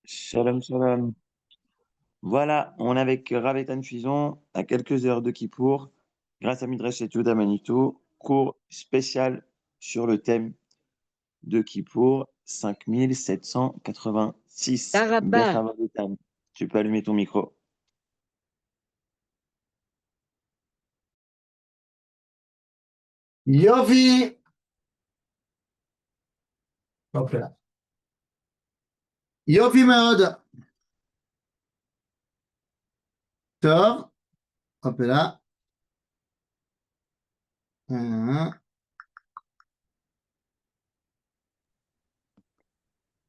Shalom, shalom. Voilà, on est avec Rav Eitan Fison à quelques heures de Kippour, grâce à Midrash Yehuda Manito, cours spécial sur le thème de Kippour 5786. Taraba. Rav Eitan, tu peux allumer ton micro. Yofi! Hop là. Yofi מאוד. טוב, hop là.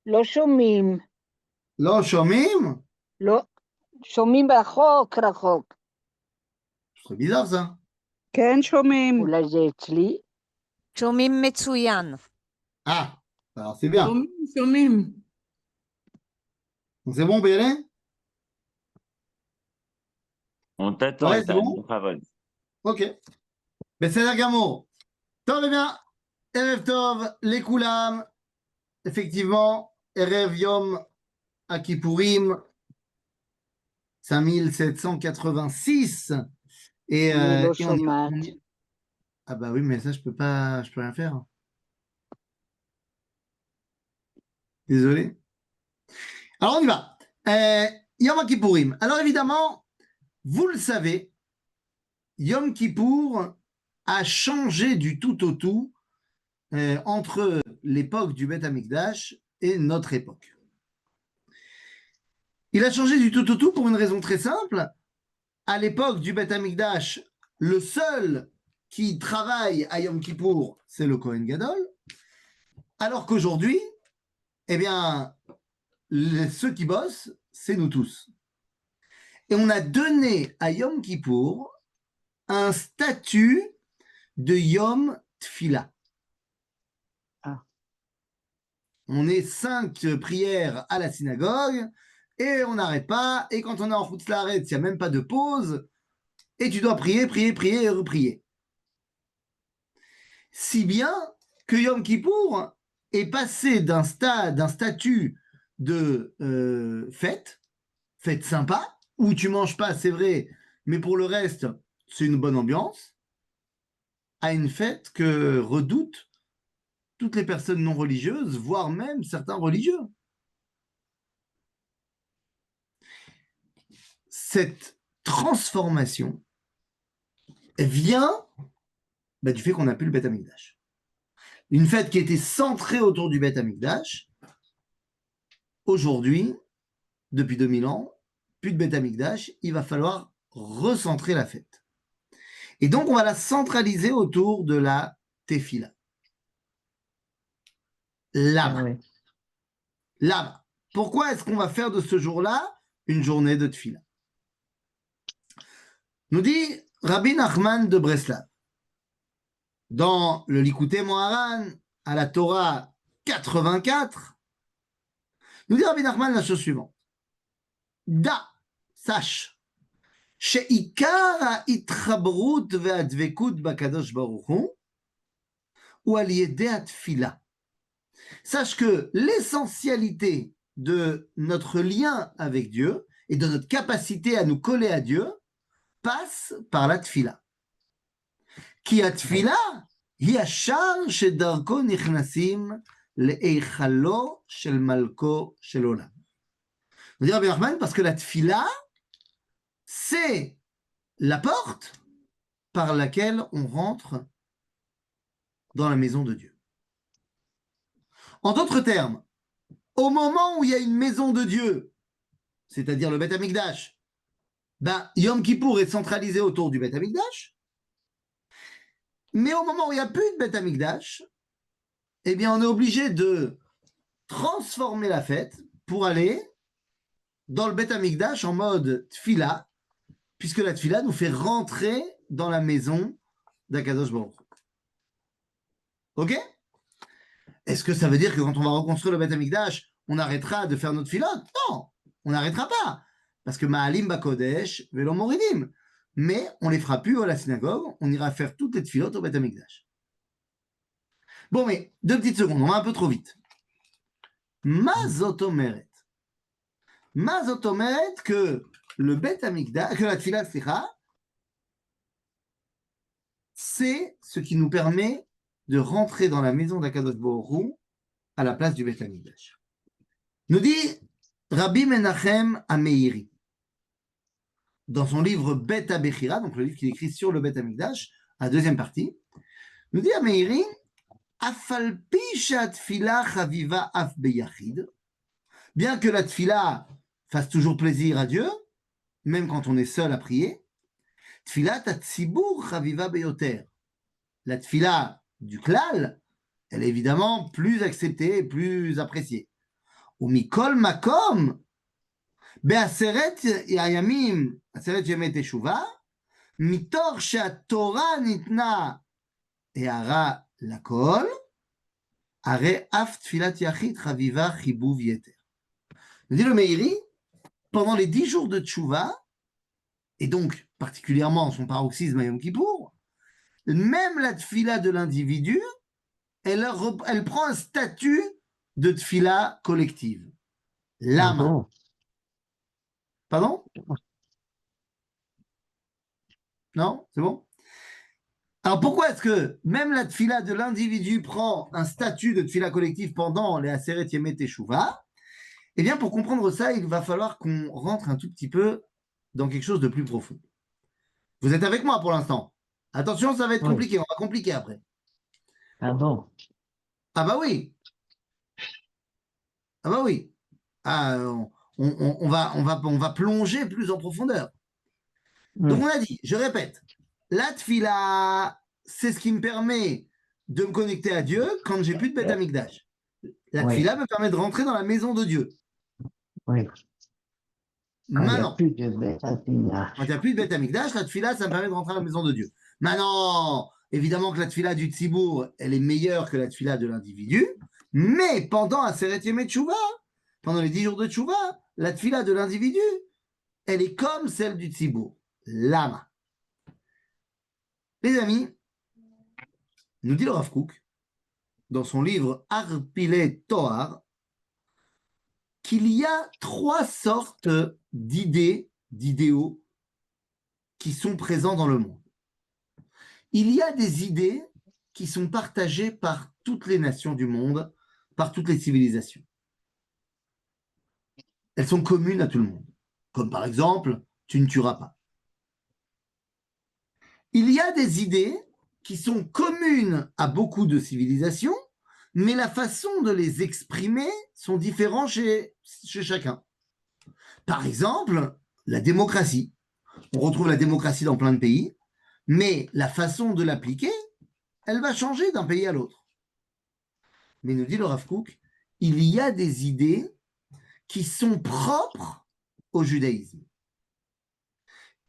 לא שומעים. לא שומעים? לא. שומעים רחוק רחוק. C'est bizarre ça. כן, שומעים. אולי זה אצלי? שומעים מצוין. Ah, alors c'est bien. שומעים. Donc c'est bon, on peut y aller? On t'attend, Ouais, c'est Eitan, bon? Bravod. Ok. בסדר גמור. טוב, eh bien, Erev Tov, les Koulam. Effectivement, Erev Yom Akipurim, 5786. Et, אני לא et on y va. שומעת. Ah bah oui, mais ça, je peux rien faire. Désolé. Alors, on y va. Yom Kippourim. Alors, évidemment, vous le savez, Yom Kippour a changé du tout au tout entre l'époque du Beth Amikdash et notre époque. Il a changé du tout au tout pour une raison très simple. À l'époque du Beth Amikdash, le seul qui travaille à Yom Kippour, c'est le Kohen Gadol, alors qu'aujourd'hui, eh bien, ceux qui bossent, c'est nous tous. Et on a donné à Yom Kippour un statut de Yom Tfila. Ah. On est 5 prières à la synagogue et on n'arrête pas. Et quand on est en Chutz La'aretz, il n'y a même pas de pause. Et tu dois prier, prier, prier et reprier. Si bien que Yom Kippour est passé d'un statut de fête sympa, où tu manges pas, c'est vrai, mais pour le reste, c'est une bonne ambiance, à une fête que redoutent toutes les personnes non religieuses, voire même certains religieux. Cette transformation vient du fait qu'on n'a plus le Beth Amikdash. Une fête qui était centrée autour du Beth Amikdash, aujourd'hui, depuis 2000 ans, plus de Beth Amikdash, il va falloir recentrer la fête. Et donc, on va la centraliser autour de la Tefila. Là-bas. Ouais. Là-bas. Pourquoi est-ce qu'on va faire de ce jour-là une journée de Tefila? Nous dit Rabbi Nachman de Breslav, dans le Likutei Moharan, à la Torah 84, nous dit Rabbi Nachman la chose suivante. Da, sache, שעיקר ההתחברות והדבקות בקדוש ברוך הוא הוא על ידי התפילה. Sache que l'essentialité de notre lien avec Dieu et de notre capacité à nous coller à Dieu passe par la tfila. כי התפילה היא השער שדרכו נכנסים להיכלו של מלכו של עולם. On dit Rabbi Nachman parce que la tfila, c'est la porte par laquelle on rentre dans la maison de Dieu. En d'autres termes, au moment où il y a une maison de Dieu, c'est-à-dire le Beth Amikdash, Yom Kippour est centralisé autour du Beth Amikdash, mais au moment où il n'y a plus de Beth Amikdash, eh bien, on est obligé de transformer la fête pour aller dans le Beth Amikdash en mode Tfila, puisque la Tfila nous fait rentrer dans la maison d'Akadosh Baruch. Ok? Est-ce que ça veut dire que quand on va reconstruire le Beth Amikdash, on arrêtera de faire notre Tfila? Non, on n'arrêtera pas. Parce que Ma'alim Bakodesh, Velo Moridim. Mais on les fera plus à la synagogue, on ira faire toutes les Tfilotes au Beth Amikdash. Bon, mais 2 petites secondes, on va un peu trop vite. Ma zotomeret. Ma zot omeret que le Bet Hamikdash, que la tfila, c'est ce qui nous permet de rentrer dans la maison d'Akadosh Baruch Hu à la place du Bet Hamikdash. Nous dit Rabbi Menachem Ameiri, dans son livre Bet HaBechira, donc le livre qu'il écrit sur le Bet Hamikdash, la deuxième partie, nous dit Ameiri, Afalpi shatfila chaviva af beyachid, bien que la tfila fasse toujours plaisir à Dieu, même quand on est seul à prier, tfilat hatzibur chaviva beyoter. La tfila du klal, elle est évidemment plus acceptée et plus appréciée. Ou mikol makom, be'aseret yamim, aseret yemet teshuva, mitor she'atorah nitna e'ara lakol, are af tfilat yachid chaviva chibuv yeter. Nous dit le Meiri, pendant les 10 jours de Tchouva, et donc particulièrement son paroxysme à Yom Kippour, même la tfila de l'individu, elle prend un statut de tfila collective. Lama. Pardon? Non? C'est bon? Alors pourquoi est-ce que même la tfila de l'individu prend un statut de tfila collective pendant les Aseret Yemet Teshuvah? Eh bien, pour comprendre ça, il va falloir qu'on rentre un tout petit peu dans quelque chose de plus profond. Vous êtes avec moi pour l'instant? Attention, ça va être compliqué, on va compliquer après. Ah bon? Ah bah oui. Ah bah oui. Ah, on va plonger plus en profondeur. Donc on a dit, je répète, la tfila, c'est ce qui me permet de me connecter à Dieu quand j'ai plus de Beth Amikdash. La tfila me permet de rentrer dans la maison de Dieu. Oui. Maintenant, Plus de Beth Amikdash. quand il n'y a plus de Beth Amikdash, la tfila, ça me permet de rentrer dans la maison de Dieu. Maintenant, évidemment que la tfila du tzibour, elle est meilleure que la tfila de l'individu, mais pendant Aseret Yemet Teshuvah, pendant les 10 jours de Teshuvah, la tfila de l'individu, elle est comme celle du tzibour. Lama. Les amis, nous dit le Rav Kook, dans son livre Arpile Toar, qu'il y a 3 sortes d'idées, d'idéaux qui sont présents dans le monde. Il y a des idées qui sont partagées par toutes les nations du monde, par toutes les civilisations. Elles sont communes à tout le monde. Comme par exemple, tu ne tueras pas. Il y a des idées qui sont communes à beaucoup de civilisations, mais la façon de les exprimer sont différentes chez chacun. Par exemple, la démocratie. On retrouve la démocratie dans plein de pays, mais la façon de l'appliquer, elle va changer d'un pays à l'autre. Mais nous dit le Rav Kook, il y a des idées qui sont propres au judaïsme.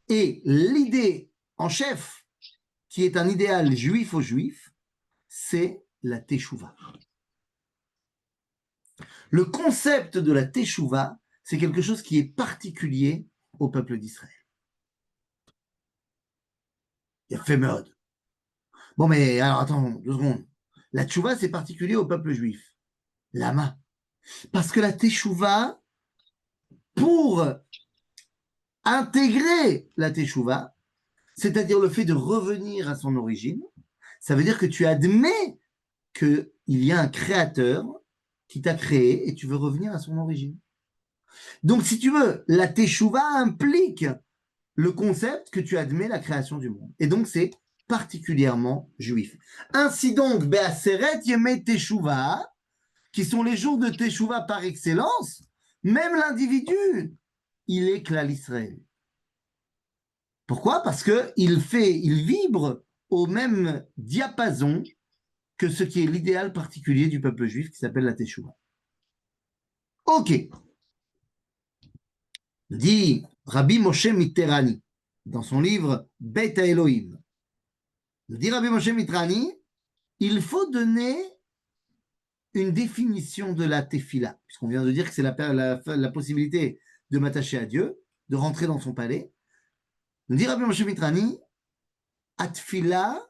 Et l'idée en chef, qui est un idéal juif aux juifs, c'est la teshuva. Le concept de la teshuva, c'est quelque chose qui est particulier au peuple d'Israël. Il y a fait mode. Bon, mais alors attends 2 secondes. La teshuva, c'est particulier au peuple juif. Lama. Parce que la teshuva, pour intégrer la teshuva, c'est-à-dire le fait de revenir à son origine, ça veut dire que tu admets qu'il y a un créateur qui t'a créé et tu veux revenir à son origine. Donc, si tu veux, la teshuva implique le concept que tu admets la création du monde. Et donc, c'est particulièrement juif. Ainsi donc, Be'aseret Yemet Teshuva, qui sont les jours de teshuva par excellence, même l'individu, il est klal Israël. Pourquoi? Parce qu'il vibre au même diapason que ce qui est l'idéal particulier du peuple juif qui s'appelle la teshuva. Ok. Dit Rabbi Moshe Mitterani dans son livre Bet Elohim. Dit Rabbi Moshe Mitterani, il faut donner une définition de la tefila, puisqu'on vient de dire que c'est la possibilité de m'attacher à Dieu, de rentrer dans son palais. Dit Rabbi Moshe Mitterani, atfila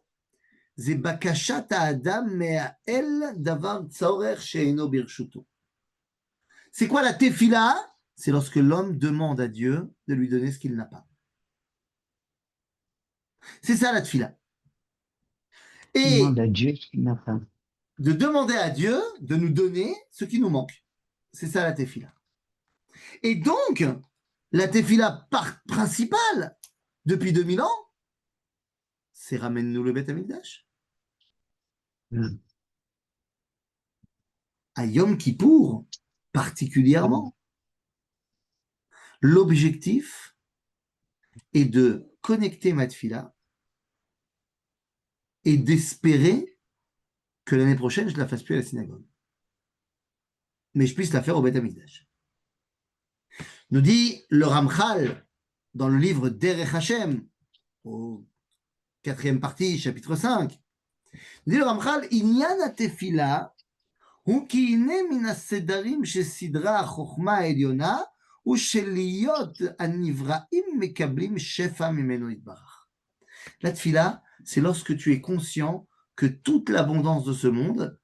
זה בקשת האדם מהאל דבר צורך שאינו ברשותו. C'est quoi la tefila? c'est lorsque l'homme demande à Dieu de lui donner ce qu'il n'a pas. C'est ça la tefila. Et Demande à Dieu ce qu'il n'a pas. de demander à Dieu de nous donner ce qui nous manque. C'est ça la tefila. Et donc, la tefila principale, depuis 2000 ans, c'est ramène-nous le Beth Amikdash. À Yom Kippour, particulièrement, l'objectif est de connecter ma tefila et d'espérer que l'année prochaine, je ne la fasse plus à la synagogue. Mais je puisse la faire au Beth Amikdash. Nous dit le Ramchal dans le livre Derech Hashem, au 4e partie, chapitre 5. Nous dit le Ramchal, Inyan ha-tefila hu ki hine min ha-sedarim shesidra ha-chokhma ha-elyona hu sheliyot ha-nivraim mekablim shefa mimeno yitbarach. La tefila, c'est lorsque tu es conscient que toute l'abondance de ce monde,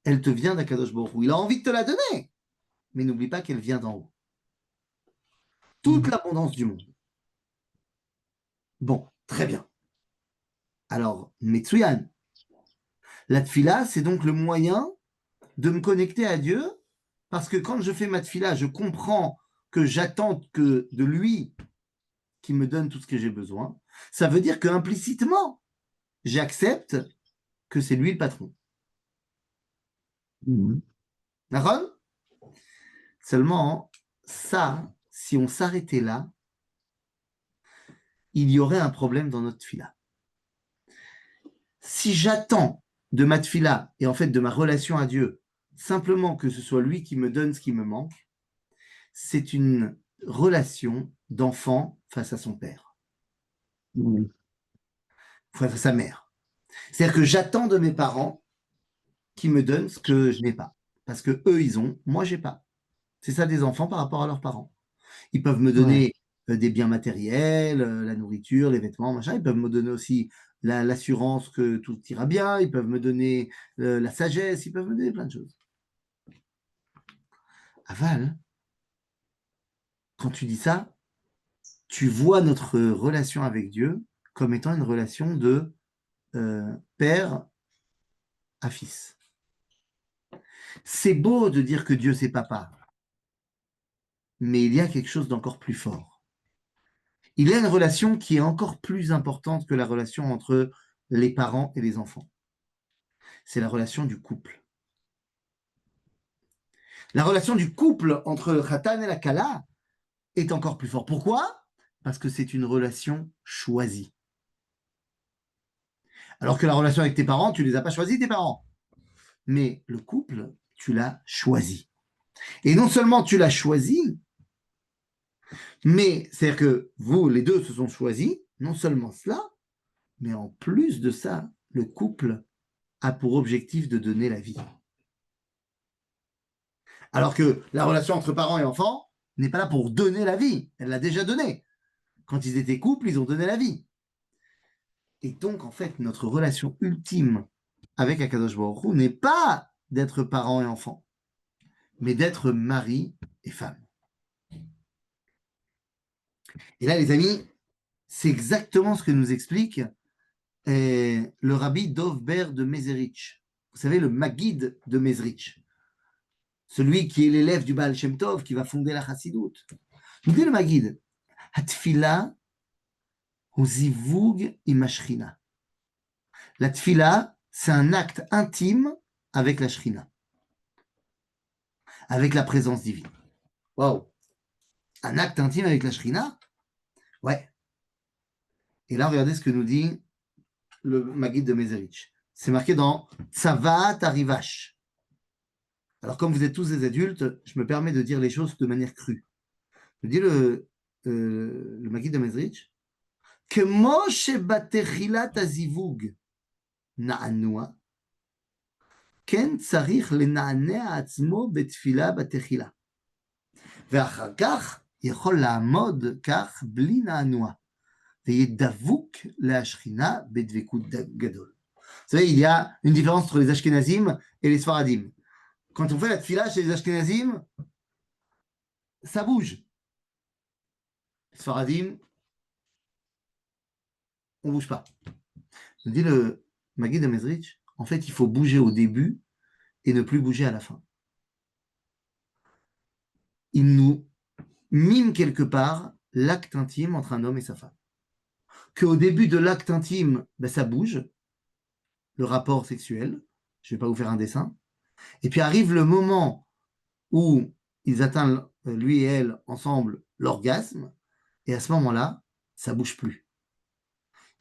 elle te vient d'Akadosh Baruch Hu. Il a envie de te la donner, mais n'oublie pas qu'elle vient d'en haut. Toute l'abondance du monde. Bon, très bien. Alors, Metsuyan. La tefila, c'est donc le moyen de me connecter à Dieu, parce que quand je fais ma tefila, je comprends que j'attends que de lui qui me donne tout ce que j'ai besoin. Ça veut dire que implicitement, j'accepte que c'est lui le patron. D'accord ? Seulement, ça, si on s'arrêtait là, il y aurait un problème dans notre tefila. Si j'attends de ma tefila et en fait de ma relation à Dieu, simplement que ce soit lui qui me donne ce qui me manque, c'est une relation d'enfant face à son père, face à sa mère. C'est-à-dire que j'attends de mes parents qu'ils me donnent ce que je n'ai pas. Parce que eux, ils ont, moi, j'ai pas. C'est ça des enfants par rapport à leurs parents. Ils peuvent me donner des biens matériels, la nourriture, les vêtements, machin. Ils peuvent me donner aussi l'assurance que tout ira bien. Ils peuvent me donner la sagesse. Ils peuvent me donner plein de choses. Aval, quand tu dis ça, tu vois notre relation avec Dieu comme étant une relation de père à fils. C'est beau de dire que Dieu c'est papa, mais il y a quelque chose d'encore plus fort. Il y a une relation qui est encore plus importante que la relation entre les parents et les enfants. C'est la relation du couple. La relation du couple entre le Khatan et la Kala est encore plus forte. Pourquoi ? Parce que c'est une relation choisie. Alors que la relation avec tes parents, tu ne les as pas choisis, tes parents. Mais le couple, tu l'as choisi. Et non seulement tu l'as choisi, mais c'est-à-dire que vous, les deux, se sont choisis, non seulement cela, mais en plus de ça, le couple a pour objectif de donner la vie. Alors que la relation entre parents et enfants n'est pas là pour donner la vie, elle l'a déjà donnée. Quand ils étaient couple, ils ont donné la vie. Et donc, en fait, notre relation ultime avec Akadosh Baruch Hu n'est pas d'être parent et enfant, mais d'être mari et femme. Et là, les amis, c'est exactement ce que nous explique le rabbi Dov Ber de Mezerich. Vous savez, le Maguide de Mezerich. Celui qui est l'élève du Baal Shem Tov, qui va fonder la Chassidoute. Nous dit le Maguide, Hatfila hu zivug im hashchina. La tfila, c'est un acte intime avec la Shrina, avec la présence divine. Waouh! Un acte intime avec la Shrina? Ouais. Et là, regardez ce que nous dit le Maguide de Mezerich. C'est marqué dans Tzavat Arivash. Alors, comme vous êtes tous des adultes, je me permets de dire les choses de manière crue. Je dis le Maguide de Mezerich, Kemo shebatechilat azivug na'anua, ken tzarich lena'anea atzmo betfila batechila. ואחר כך יכול לעמוד כך בלי נענוע, וידבוק להשכינה בדבקות גדול. Vous savez, il y a une différence entre les Ashkenazim et les Sfaradim. Quand on fait la tfila chez les Ashkenazim, ça bouge. Sfaradim, on ne bouge pas. Me dit le Maguid de Mezrich, en fait, il faut bouger au début et ne plus bouger à la fin. Il nous mime quelque part l'acte intime entre un homme et sa femme. Qu'au début de l'acte intime, ben, ça bouge, le rapport sexuel. Je ne vais pas vous faire un dessin. Et puis arrive le moment où ils atteignent, lui et elle, ensemble, l'orgasme. Et à ce moment-là, ça ne bouge plus.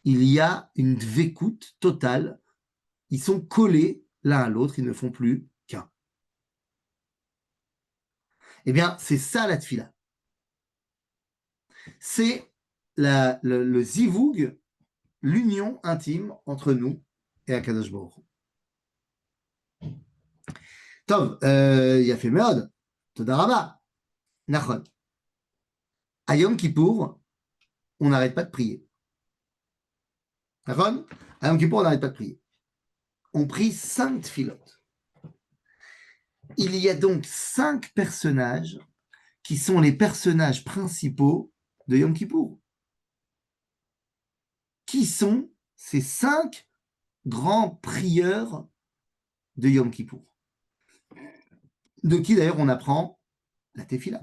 Il y a une dvécoute totale. Ils sont collés l'un à l'autre, ils ne font plus qu'un. Eh bien, c'est ça la tfila. C'est le zivoug, l'union intime entre nous et Akadosh Baruch Hu. Tov, yafé meod, toda rabba, nachon. À Yom Kippour, on n'arrête pas de prier. Nachon? À Yom Kippour, on n'arrête pas de prier. On prie 5 tfilotes. Il y a donc 5 personnages qui sont les personnages principaux de Yom Kippour. Qui sont ces 5 grands prieurs de Yom Kippour? De qui d'ailleurs on apprend la Tefila.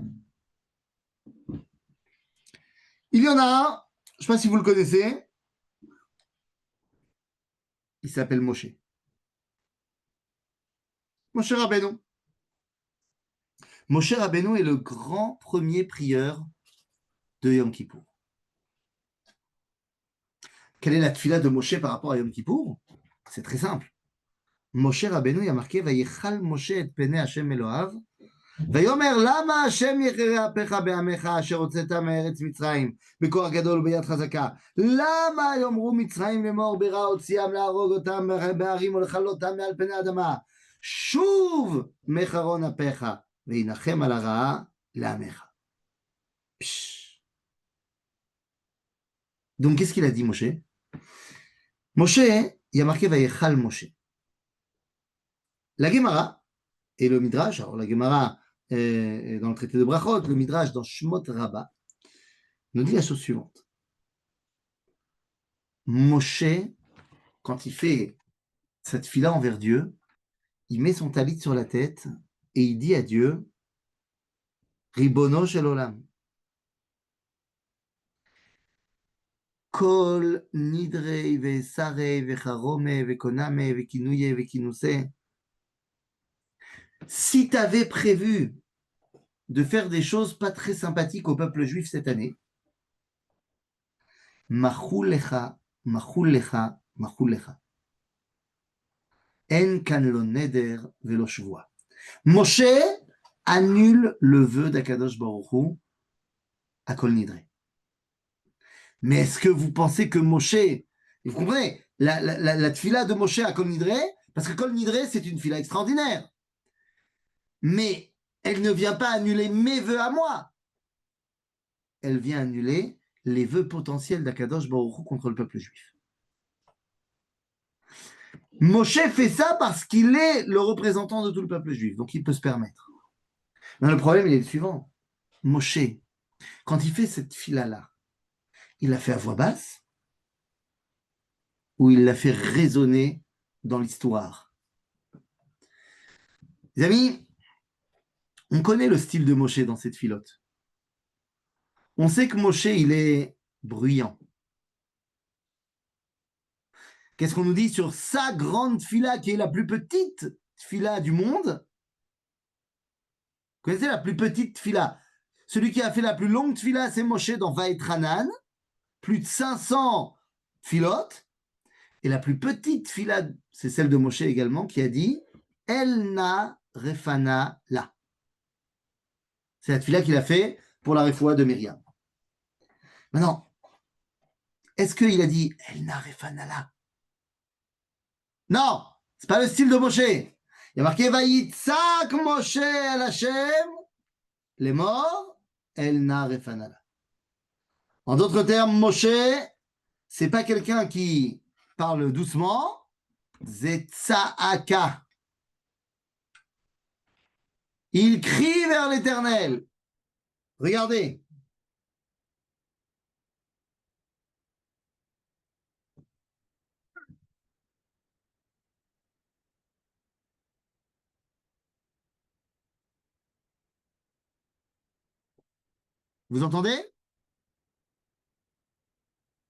Il y en a un, je ne sais pas si vous le connaissez, il s'appelle Moshe. Moshe Rabbeinu. Moshe Rabbeinu est le grand premier prieur de Yom Kippour. Quelle est la tefila de Moshe par rapport à Yom Kippour? C'est très simple. Moshe Rabbeinu, il y a marqué Vayichal Moshe et pene Hashem Eloav. ויאמר למה השם יחרה אפיך בעמך אשר הוצאת מארץ מצרים בכוח גדול וביד חזקה? למה יאמרו מצרים לאמור ברע הוציאם להרוג אותם בהרים ולכלותם מעל פני האדמה? שוב מחרון אפיך וינחם על הרעה לעמך. Donc qu'est-ce qu'il a dit Moshe? Moshe, il y a marqué Vayichal Moshe. La Gemara et le Midrash, alors la Gemara dans le traité de Brachot, le Midrash dans Shmot Rabbah, nous dit la chose suivante. Moshe, quand il fait cette fila envers Dieu, il met son talit sur la tête et il dit à Dieu, Ribono shel olam, Kol nidrei ve'sarei ve'charome ve'koname ve'kinuye ve'kinuse. Si tu avais prévu de faire des choses pas très sympathiques au peuple juif cette année, Machul lecha, machul lecha, machul lecha. En kan lo neder velo shvua. Moshe annule le vœu d'Akadosh Baruch Hu à Kol Nidre. Mais est-ce que vous pensez que Moshe, vous comprenez, la tfila de Moshe à Kol Nidre, parce que Kol Nidre c'est une tfila extraordinaire, mais elle ne vient pas annuler mes vœux à moi. Elle vient annuler les vœux potentiels d'Akadosh Baruch Hu contre le peuple juif. Moshe fait ça parce qu'il est le représentant de tout le peuple juif, donc il peut se permettre. Mais le problème, il est le suivant. Moshe, quand il fait cette fila-là, il l'a fait à voix basse ou il l'a fait résonner dans l'histoire? Les amis, on connaît le style de Moshe dans cette filote. On sait que Moshe, il est bruyant. Qu'est-ce qu'on nous dit sur sa grande fila qui est la plus petite fila du monde? Vous connaissez la plus petite fila? Celui qui a fait la plus longue fila, c'est Moshe dans Vaetranan, plus de 500 filotes. Et la plus petite fila, c'est celle de Moshe également, qui a dit Elna Refana La. C'est la fila qu'il a fait pour la refoua de Myriam. Maintenant, est-ce qu'il a dit Elna Refana La? Non, c'est pas le style de Moshe. Il y a marqué Vayitzak Moshe al Hashem, les morts, Elna Refana La. En d'autres termes, Moshe, c'est pas quelqu'un qui parle doucement, Zetsaaka. Il crie vers l'Éternel. Regardez. Vous entendez?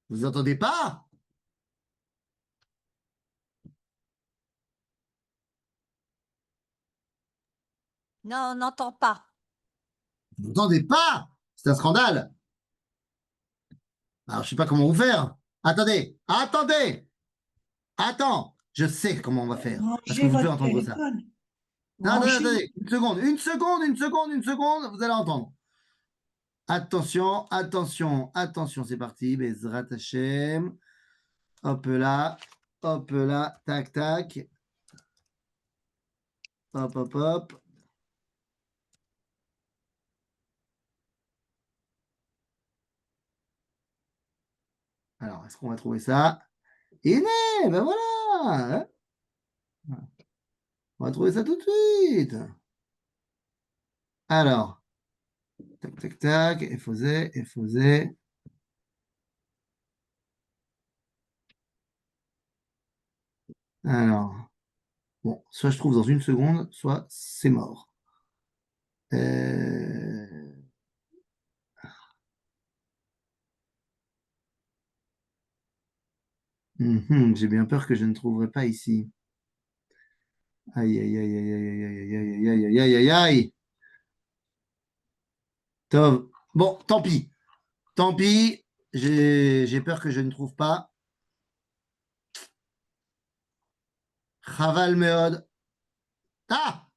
Vous entendez pas? Non, on n'entend pas. Vous n'entendez pas? C'est un scandale. Alors, je sais pas comment vous faire. Attendez, attendez, attends. Je sais comment on va faire. Parce que Rangez vous devez votre entendre ça. téléphone. Non, attendez, Rangez. attendez. Une seconde, une seconde, une seconde, une seconde. Vous allez entendre. Attention, attention, attention. C'est parti. Bezrat Hashem. Hop là, tac, tac. Hop, hop, hop. Alors, est-ce qu'on va trouver ça? Iné, ben voilà. On va trouver ça tout de suite. Alors, tac, tac, tac. Effacer. Alors, bon, soit je trouve dans une seconde, soit c'est mort. J'ai bien peur que je ne trouverai pas ici. Aïe, aïe, aïe, aïe, aïe, aïe, aïe, aïe, aïe, aïe, aïe, aïe. Tov. Bon, tant pis. Tant pis. J'ai peur que je ne trouve pas. Chaval Meod. Ah!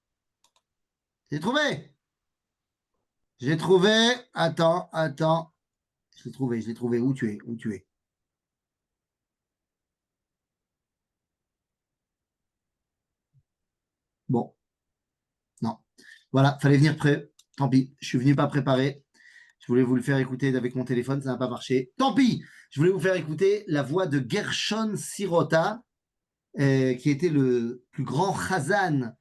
J'ai trouvé. J'ai trouvé. Attends. Je l'ai trouvé. Où tu es? Bon. Non. Voilà, fallait venir prêt. Tant pis. Je suis venu pas préparé. Je voulais vous le faire écouter avec mon téléphone, ça n'a pas marché. Tant pis. Je voulais vous faire écouter la voix de Gershon Sirota, qui était le plus grand chazan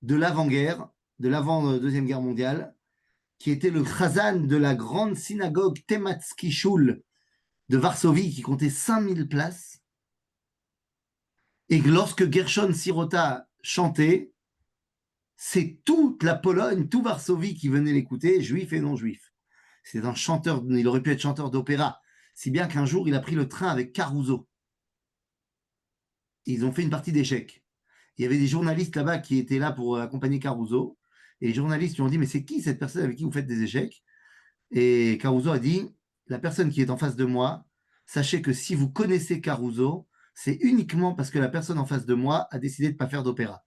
de l'avant-guerre, de l'avant-deuxième guerre mondiale, qui était le chazan de la grande synagogue Tematsky Shul de Varsovie, qui comptait 5000 places. Et lorsque Gershon Sirota chantait, c'est toute la Pologne, tout Varsovie qui venait l'écouter, juifs et non-juifs. C'est un chanteur, il aurait pu être chanteur d'opéra, si bien qu'un jour, il a pris le train avec Caruso. Ils ont fait une partie d'échecs. Il y avait des journalistes là-bas qui étaient là pour accompagner Caruso. Et les journalistes lui ont dit, mais c'est qui cette personne avec qui vous faites des échecs? Et Caruso a dit, la personne qui est en face de moi, sachez que si vous connaissez Caruso, c'est uniquement parce que la personne en face de moi a décidé de ne pas faire d'opéra.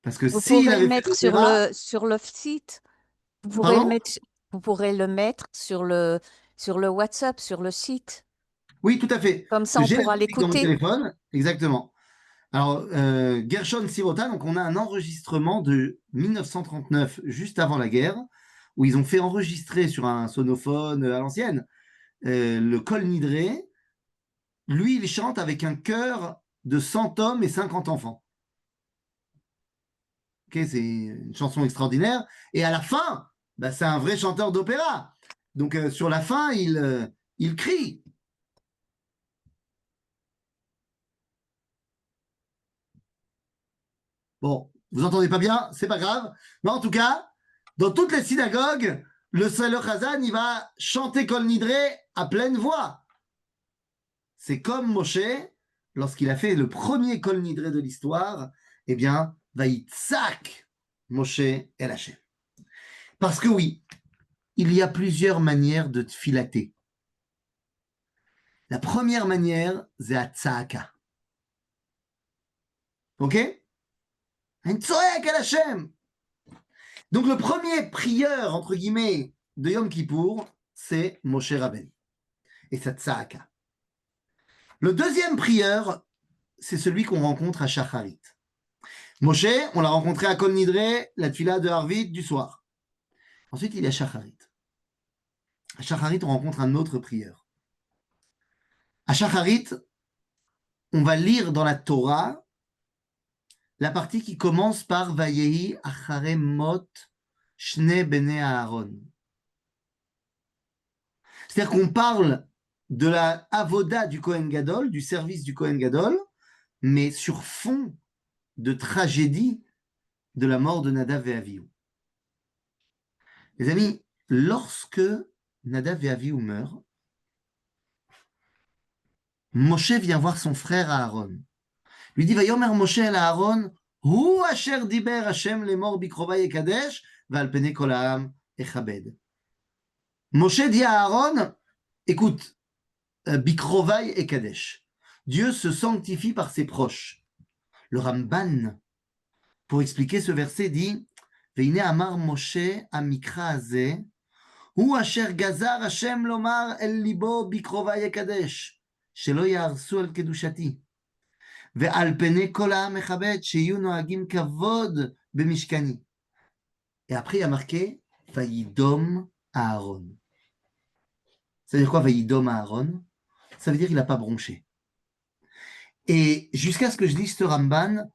Parce que Vous s'il pourrez le avait fait mettre d'opéra... sur le site. Pardon? Vous pourrez le mettre sur le WhatsApp, sur le site. Oui, tout à fait. Comme Parce ça, que on j'ai la pourra musique dans mon l'écouter. téléphone. Exactement. Alors, Gershon Sirota, donc on a un enregistrement de 1939, juste avant la guerre, où ils ont fait enregistrer sur un sonophone à l'ancienne le Kol Nidré. Lui, il chante avec un chœur de 100 hommes et 50 enfants. Okay, c'est une chanson extraordinaire. Et à la fin, bah, c'est un vrai chanteur d'opéra. Donc, sur la fin, il crie. Bon, vous entendez pas bien, c'est pas grave. Mais en tout cas, dans toutes les synagogues, le Chazan, il va chanter Kol Nidré à pleine voix. C'est comme Moshe, lorsqu'il a fait le premier Kol Nidré de l'histoire, eh bien, Vaïtsak Moshe El Hashem. Parce que oui, il y a plusieurs manières de filater. La première manière, c'est à Tzaka. Ok? Un Tzoek El Hashem. Donc le premier prieur, entre guillemets, de Yom Kippour, c'est Moshe Rabbeinu et sa tzaka. Le deuxième prieur, c'est celui qu'on rencontre à Shacharit. Moshe, on l'a rencontré à Kol Nidré, la tfila de Harvit du soir. Ensuite, il y a Shacharit. À Shacharit, on rencontre un autre prieur. À Shacharit, on va lire dans la Torah la partie qui commence par Vayehi acharem mot shne bene Aaron. C'est-à-dire qu'on parle de la avoda du Kohen Gadol, du service du Kohen Gadol, mais sur fond de tragédie de la mort de Nadav et Avihu. Les amis, lorsque Nadav et Avihu meurent, Moshe vient voir son frère Aaron. Lui dit, Vayomer Moshe el Aaron, Hu asher diber Hashem lemor bikrovai ekadesh, ve'al pene kol ha'am echabed. Moshe dit à Aaron, écoute, bikrovai ekadesh. Dieu se sanctifie par ses proches. Le Ramban, pour expliquer ce verset, dit, Veine amar Moshe amikra hazeh, Hu asher gazar Hashem lomar el libo bikrovai ekadesh. שלא יהרסו על קדושתי, ועל פני כל העם מכבד, שיהיו נוהגים כבוד במשכני. Et après, il y a marqué, Vayidom Aaron. Ça veut dire quoi, Vayidom Aaron? Ça veut dire qu'il n'a pas bronché. Et jusqu'à ce que je lise ce Ramban,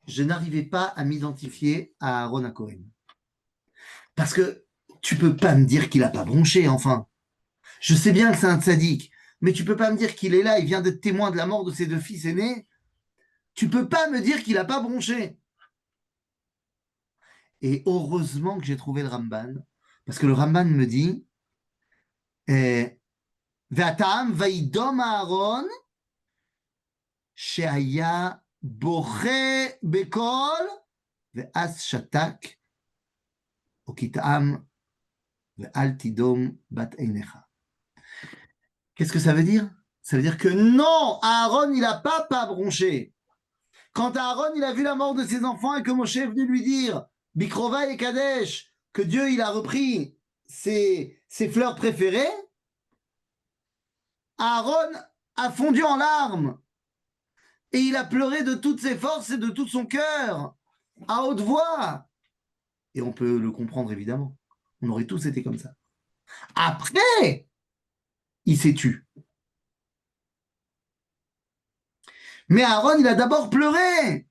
je n'arrivais pas à m'identifier à Aaron HaKohen. Parce que tu peux pas me dire qu'il n'a pas bronché, enfin. Je sais bien que c'est un tzaddik, mais tu peux pas me dire qu'il est là, il vient d'être témoin de la mort de ses deux fils aînés. Tu peux pas me dire qu'il n'a pas bronché. Et heureusement que j'ai trouvé le Ramban, parce que le Ramban me dit Ve'atam vaidom Aaron she'aya boche bekol ve'as shatak okitam ve'al tidom bat einecha. Qu'est-ce que ça veut dire? Ça veut dire que non, Aaron, il n'a pas bronché. Quand Aaron, il a vu la mort de ses enfants et que Moshe est venu lui dire, Bikrova et Kadesh, que Dieu, il a repris ses fleurs préférées, Aaron a fondu en larmes. Et il a pleuré de toutes ses forces et de tout son cœur, à haute voix. Et on peut le comprendre, évidemment. On aurait tous été comme ça. Après, il s'est tu. Mais Aaron, il a d'abord pleuré.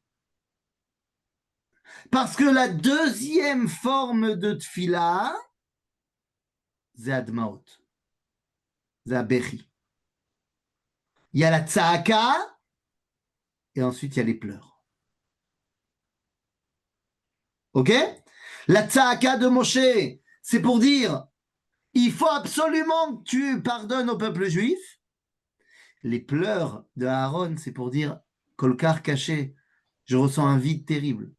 Parce que la deuxième forme de tfila, c'est Admaot. C'est Abechi. Il y a la tzaaka, et ensuite il y a les pleurs. Ok? La tzaaka de Moshe, c'est pour dire, il faut absolument que tu pardonnes au peuple juif. Les pleurs de Aaron, c'est pour dire, Kolkar caché, je ressens un vide terrible.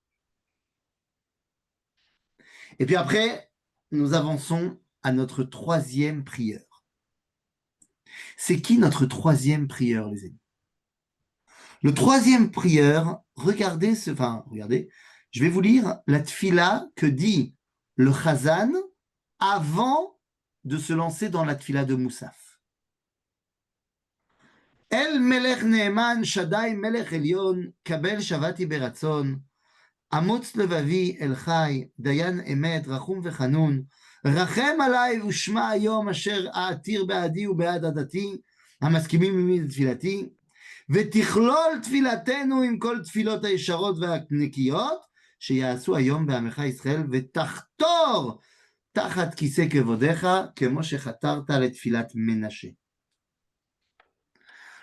Et puis après, nous avançons à notre troisième prière. C'est qui notre troisième prière, les amis? Le troisième prière, regardez, je vais vous lire la tfila que dit le Chazan avant de se lancer dans la tfila de Moussaf. El melech ne'eman Shaddai melech elyon kabel shavati beratzon amotz levavi el chai dayan emet rachum vechanun rachem alai ushma hayom asher aatir be'adi ube'ad adati hamaskimim עמי לתפילתי ותכלול תפילתנו עם כל תפילות הישרות והנקיות שיעשו היום בעמך ישראל ותחתור תחת כיסא כבודיך כמו שחתרת לתפילת מנשה.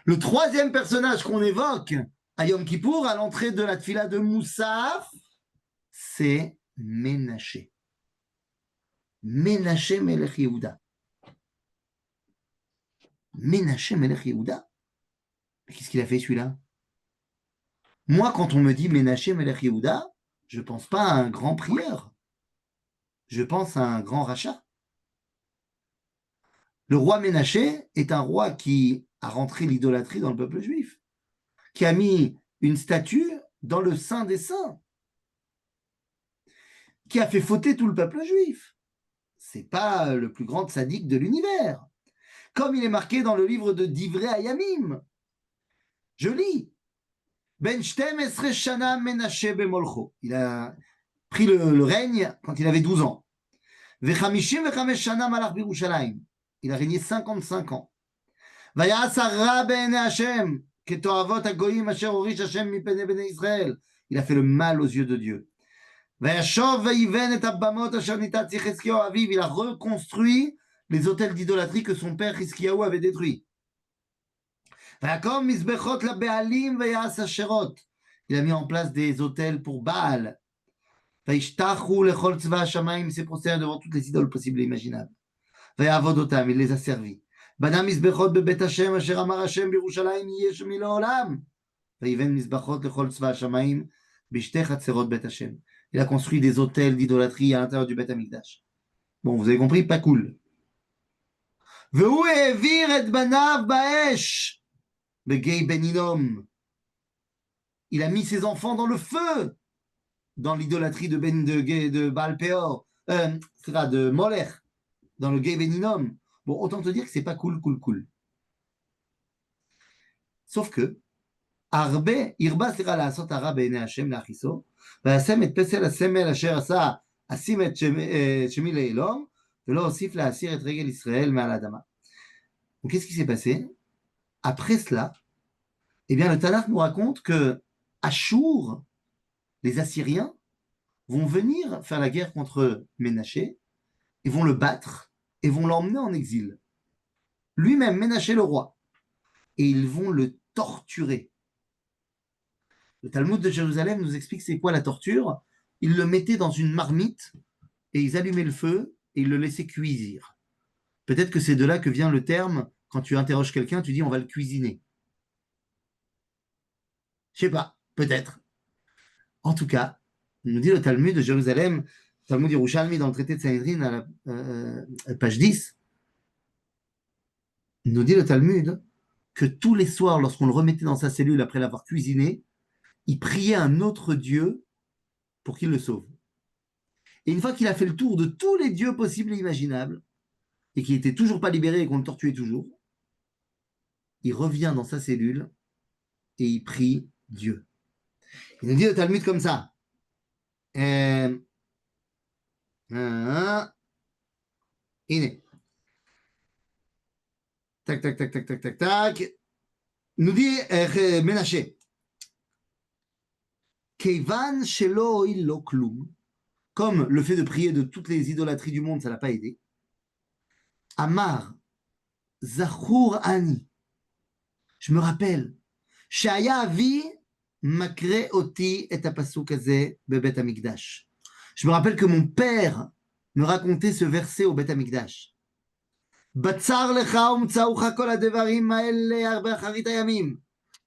Le troisième personnage qu'on évoque à Yom Kippour, à l'entrée de la tfila de Moussaf, c'est Ménaché. Ménaché Melech Yehuda. Ménaché Melech Yehuda. Mais qu'est-ce qu'il a fait celui-là? Moi, quand on me dit Ménaché Melech Yehuda, je ne pense pas à un grand prieur. Je pense à un grand rachat. Le roi Ménaché est un roi qui a rentré l'idolâtrie dans le peuple juif, qui a mis une statue dans le Saint des Saints, qui a fait fauter tout le peuple juif. C'est pas le plus grand tzaddik de l'univers. Comme il est marqué dans le livre de Divrei Hayamim. Je lis. Ben 12 shana Ménaché bemolcho. Il a pris le règne quand il avait 12 ans. Ve-55 shana malach b'Yerushalayim. Il a régné 55 ans. ויעש הרע בעיני השם, כתועבות הגויים אשר הוריש השם מפני בני ישראל. Il a fait le mal aux yeux de Dieu. וישוב ויבן את הבמות אשר ניתץ יחזקיהו אביו. Il a reconstruit les autels d'idolâtrie que son père Hiskiyahu avait détruits. Il a mis en place des autels pour Baal. Il s'est prosterné devant toutes les idoles possibles et imaginables. Il les a servis. Il a construit des autels d'idolâtrie à l'intérieur du Beth Amikdash. Bon, vous avez compris, pas cool. Il a mis ses enfants dans le feu, dans l'idolâtrie de Baal Peor, de Molech, dans le Gay Beninom. Bon, autant te dire que c'est pas cool. Sauf que, Irba sera la sot ara be'ene Hashem l'achiso, והשם את פסל הסמל אשר עשה, אשים את שמי לאלום, ולא הוסיף להסיר את רגל ישראל מעל האדמה. Donc, qu'est-ce qui s'est passé? Après cela, eh bien, le Tanakh nous raconte que Achour, les Assyriens, vont venir faire la guerre contre Ménaché, et vont le battre, et vont l'emmener en exil. Lui-même, Ménaché le roi. Et ils vont le torturer. Le Talmud de Jérusalem nous explique c'est quoi la torture. Ils le mettaient dans une marmite, et ils allumaient le feu, et ils le laissaient cuisir. Peut-être que c'est de là que vient le terme, quand tu interroges quelqu'un, tu dis on va le cuisiner. Je sais pas, peut-être. En tout cas, nous dit le Talmud de Jérusalem, le Talmud Yerushalmi dans le traité de Sanhedrin à la page 10, nous dit le Talmud que tous les soirs, lorsqu'on le remettait dans sa cellule après l'avoir cuisiné, il priait un autre Dieu pour qu'il le sauve. Et une fois qu'il a fait le tour de tous les dieux possibles et imaginables, et qu'il n'était toujours pas libéré et qu'on le tortuait toujours, il revient dans sa cellule et il prie Dieu. Il nous dit le Talmud comme ça. Iné. Tac. Nous dit Ménaché. Keivan shelo illo klum. Comme le fait de prier de toutes les idolâtries du monde, ça ne l'a pas aidé. Amar, Zachour Ani. Je me rappelle. Shaya avi makre oti et apasuk haze bebet hamikdash. Je me rappelle que mon père me racontait ce verset au Bet Hamikdash. Batsar lecha umtsaucha kol hadevarim haele be'acharit hayamim.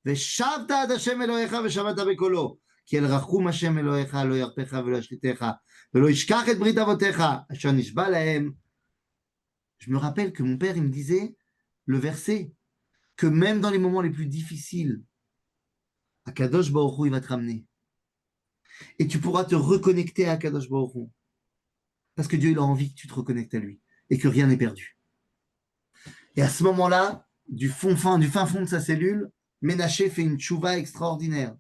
ושבת עד השם אלוהיך ושמעת בקולו, כי אל רחום השם אלוהיך לא ירפך ולא ישחיתך, ולא ישכח את ברית אבותיך, אשר נשבע להם. Je me rappelle que mon père, il me disait le verset, que même dans les moments les plus difficiles, Akadosh Baruch Hu, il va te ramener. Et tu pourras te reconnecter à Akadosh Baruch Hu. Parce que Dieu, il a envie que tu te reconnectes à lui, et que rien n'est perdu. Et à ce moment-là, du fin fond de sa cellule, Ménaché fait une tchouva extraordinaire.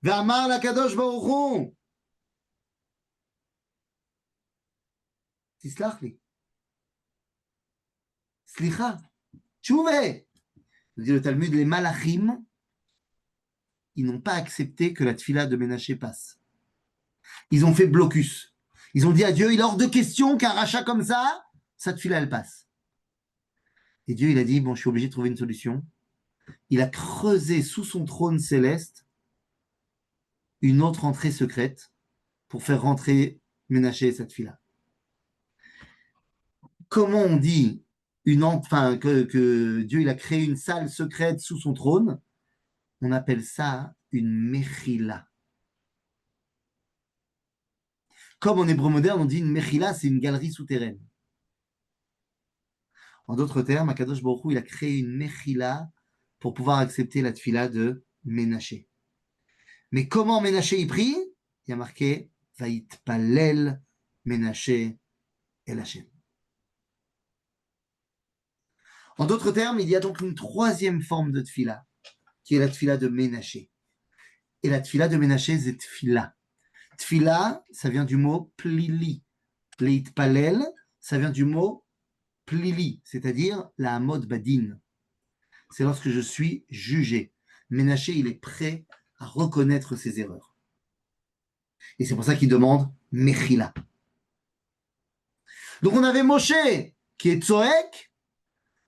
Ve'amar l'Akadosh Baruch Hu. Tislach li. Slicha. Tchouvé. Dit le Talmud, les malachim, ils n'ont pas accepté que la tfila de Ménaché passe. Ils ont fait blocus. Ils ont dit à Dieu, il est hors de question qu'un rachat comme ça, sa tfila, elle passe. Et Dieu, il a dit, bon, je suis obligé de trouver une solution. Il a creusé sous son trône céleste une autre entrée secrète pour faire rentrer Ménaché et sa tfila. Comment on dit que Dieu il a créé une salle secrète sous son trône? On appelle ça une mechila. Comme en hébreu moderne, on dit une mechila, c'est une galerie souterraine. En d'autres termes, Akadosh Baruch Hu, il a créé une mechila pour pouvoir accepter la tfila de Ménaché. Mais comment Ménaché y prie? Il y a marqué Vaïtpalel Ménaché El Hashem. En d'autres termes, il y a donc une troisième forme de tfila, qui est la tfila de Ménaché. Et la tfila de Ménaché, c'est tfila. Tfila, ça vient du mot plili. Leitpalel, ça vient du mot plili, c'est-à-dire la hamod badin. C'est lorsque je suis jugé. Ménaché, il est prêt à reconnaître ses erreurs. Et c'est pour ça qu'il demande Mechila. Donc on avait Moshe qui est tzoek,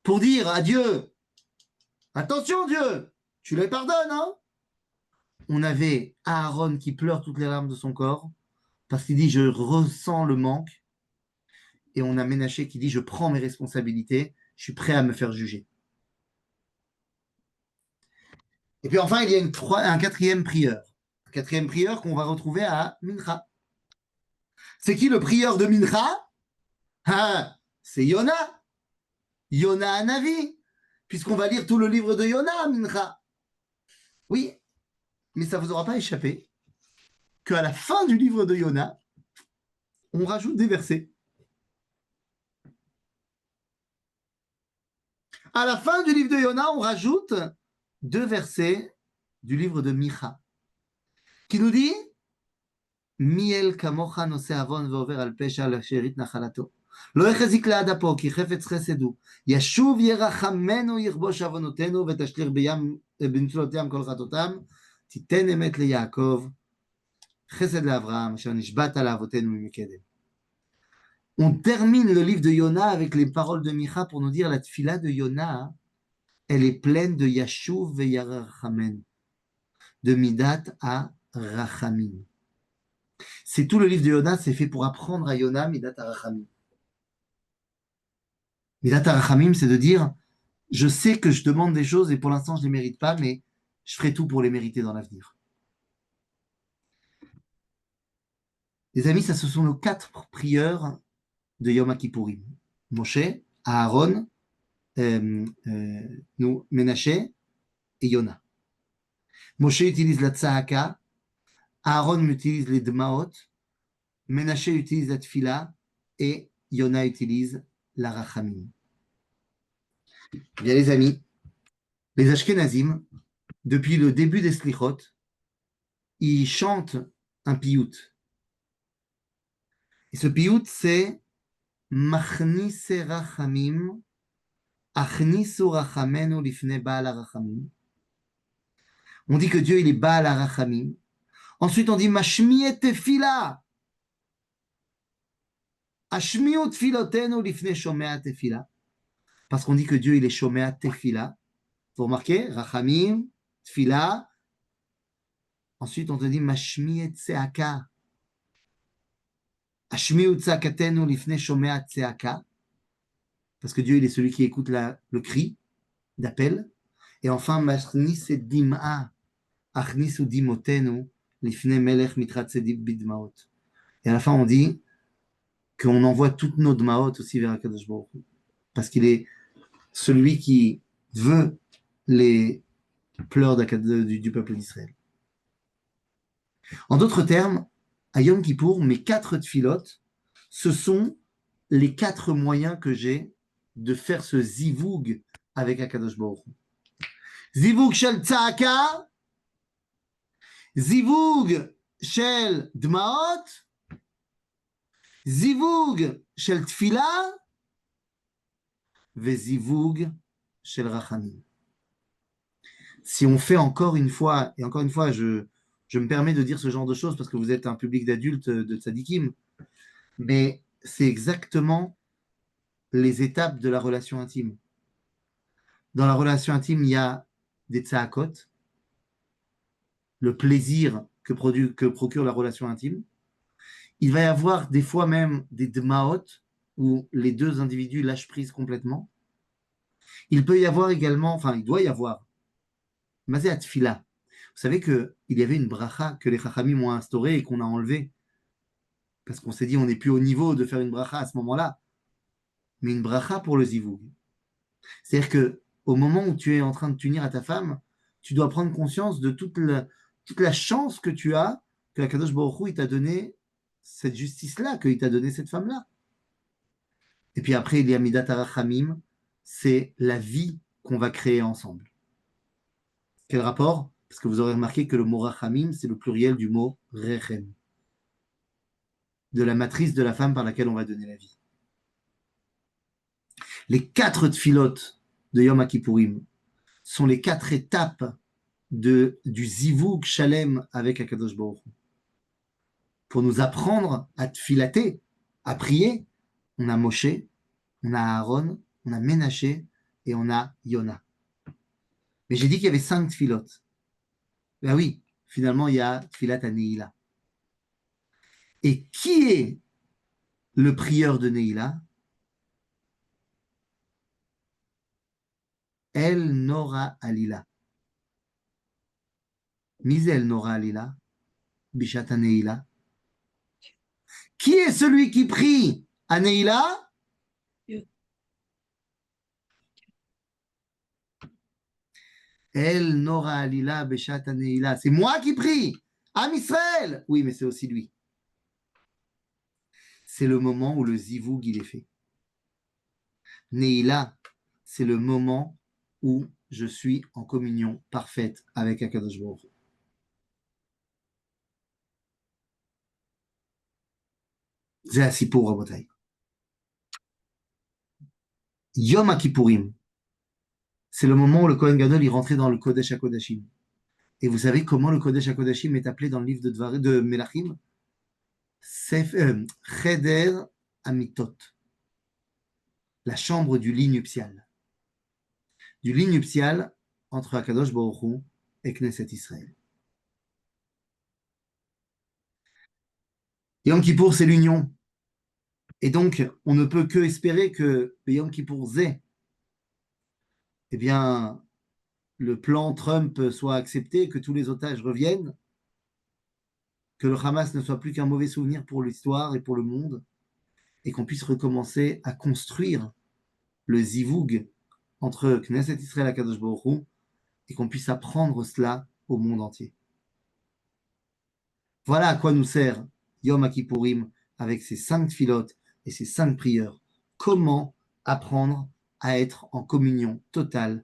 pour dire à Dieu, attention Dieu, tu les pardonnes, hein? On avait Aaron qui pleure toutes les larmes de son corps, parce qu'il dit, je ressens le manque, et on a Ménaché qui dit, je prends mes responsabilités, je suis prêt à me faire juger. Et puis enfin, il y a un quatrième prieur. Un quatrième prieur qu'on va retrouver à Mincha. C'est qui le prieur de Mincha? Ah, c'est Yona. Yona Hanavi. Puisqu'on va lire tout le livre de Yona à Mincha. Oui, mais ça ne vous aura pas échappé qu'à la fin du livre de Yona, on rajoute des versets. À la fin du livre de Yona, on rajoute 2 versets du livre de Micha, qui nous dit Miel kamocha nose avon veover al pesha sherit nachalato. לא יחזיק לעד אפו, כי חפץ חסד הוא. ישוב ירחמנו יכבוש עוונותינו, ותשליך בנצלות ים כל חטאותם. תיתן אמת ליעקב, חסד לאברהם, אשר נשבעת לאבותינו ממקדם. On termine le livre de Yona avec les paroles de Micha pour nous dire la tfila de Yona, elle est pleine de Yashuv et Yarachamenu, de Midat à Rachamim. C'est tout le livre de Yona, c'est fait pour apprendre à Yona Midat à Rachamim. Midat à Rachamim, c'est de dire, je sais que je demande des choses et pour l'instant je ne les mérite pas, mais je ferai tout pour les mériter dans l'avenir. Les amis, ça ce sont nos 4 prières de Yom Kippourim. Moshe, Aaron, Ménaché et Yona. Moshe utilise la tzahaka, Aaron utilise les dmaot, Ménaché utilise la tfila et Yona utilise la rachamim. Bien les amis, les Ashkenazim, depuis le début des Slichot, ils chantent un piyut. Et ce piyut, c'est Machnise rachamim, achnisu rachamenu lifne Baal rachamim. On dit que Dieu, il est Baal rachamim. Ensuite, on dit Mashmiet tefila. Ashmiut tfilotenu lifne shomea tefila. Parce qu'on dit que Dieu, il est shomea tefila. Vous remarquez, rachamim, tfila. Ensuite, on te dit Mashmiet tseaka. Ashmiut tseakatenu lifne shomea tseaka. Parce que Dieu, il est celui qui écoute le cri d'appel. Et enfin, Mashnis et dim'a. Achnis ou dimotenu lifne melech mitratzedib bidmaot. Et à la fin, on dit qu'on envoie toutes nos dmaot aussi vers Akadosh Baruch Hu. Parce qu'il est celui qui veut les pleurs du peuple d'Israël. En d'autres termes, à Yom Kippour, mes 4 tfilotes, ce sont les 4 moyens que j'ai de faire ce zivoug avec Akadosh Baruch Hu. Zivoug shel tza'aka, zivoug shel dmaot, zivoug shel tfila, ve zivoug shel rachamim. Si on fait encore une fois, et encore une fois, je me permets de dire ce genre de choses parce que vous êtes un public d'adultes de tzadikim, mais c'est exactement les étapes de la relation intime. Dans la relation intime, il y a des tzahakot, le plaisir que procure la relation intime. Il va y avoir des fois même des dmaot, où les 2 individus lâchent prise complètement. Il peut y avoir également, enfin, il doit y avoir, mazé atfila. Vous savez qu'il y avait une bracha que les chachamim ont instaurée et qu'on a enlevée. Parce qu'on s'est dit, on n'est plus au niveau de faire une bracha à ce moment-là. Mais une bracha pour le zivoug. C'est-à-dire qu'au moment où tu es en train de t'unir à ta femme, tu dois prendre conscience de toute la chance que tu as, que Akadosh Baruch Hu, il t'a donné cette justice-là, qu'il t'a donné cette femme-là. Et puis après, il y a Midat Arachamim, c'est la vie qu'on va créer ensemble. Quel rapport? Parce que vous aurez remarqué que le mot Rachamim, c'est le pluriel du mot Rechem, de la matrice de la femme par laquelle on va donner la vie. Les 4 tfilotes de Yom Kippourim sont les 4 étapes du zivoug shalem avec Akadosh Baruch Hu. Pour nous apprendre à tfilater, à prier, on a Moshe, on a Aaron, on a Ménaché et on a Yona. Mais j'ai dit qu'il y avait 5 tfilotes. Ben oui, finalement, il y a Tfilat à Neila. Et qui est le prieur de Neila? El Nora Alila. Misel Nora Alila, Bishata Neila. Qui est celui qui prie à Neila? El Nora Alila, Bishata Neila. C'est moi qui prie. Am Israël. Oui, mais c'est aussi lui. C'est le moment où le zivoug il est fait. Neila, c'est le moment où je suis en communion parfaite avec Akadosh Baruch Hu. C'est הסיפור, רבותיי. Yom Kippourim, c'est le moment où le Kohen Gadol est rentré dans le Kodesh HaKodashim. Et vous savez comment le Kodesh HaKodashim est appelé dans le livre de Melachim? Cheder Amitot, la chambre du lit nuptial. Du lit nuptial entre Akadosh Baruch Hu et Knesset Israël. Yom Kippour, c'est l'union. Et donc, on ne peut que espérer que Yom Kippour Zé, eh bien, le plan Trump soit accepté, que tous les otages reviennent, que le Hamas ne soit plus qu'un mauvais souvenir pour l'histoire et pour le monde, et qu'on puisse recommencer à construire le zivoug entre Knesset Israël et Kadosh Baruch Hu, et qu'on puisse apprendre cela au monde entier. Voilà à quoi nous sert Yom Kippourim avec ses 5 filotes et ses 5 prières. Comment apprendre à être en communion totale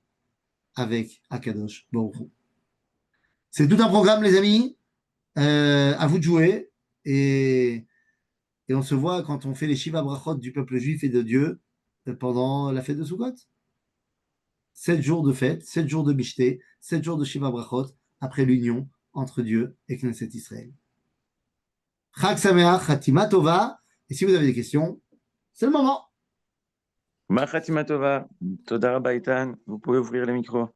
avec Akadosh Baruch Hu. C'est tout un programme, les amis. À vous de jouer. Et on se voit quand on fait les Shiva Brachot du peuple juif et de Dieu pendant la fête de Sukkot. 7 jours de fête, 7 jours de Bishté, 7 jours de Shiva Brachot après l'union entre Dieu et Knesset Israël. Chag Sameach, Chatima Tova. Et si vous avez des questions, c'est le moment. Machatima Tova, Toda Rabba Eitan, vous pouvez ouvrir le micro.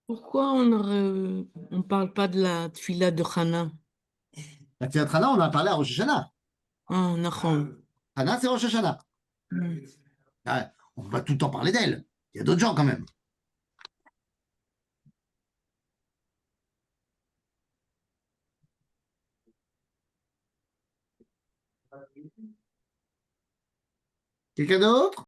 Pourquoi on parle pas de la tfila de Hana? La Tfilat Hana, on en a parlé à Rosh Hashanah. Ah, Nachon. Hana, c'est Rosh Hashanah. Ah, on va tout le temps parler d'elle. Il y a d'autres gens quand même. Quelqu'un d'autre?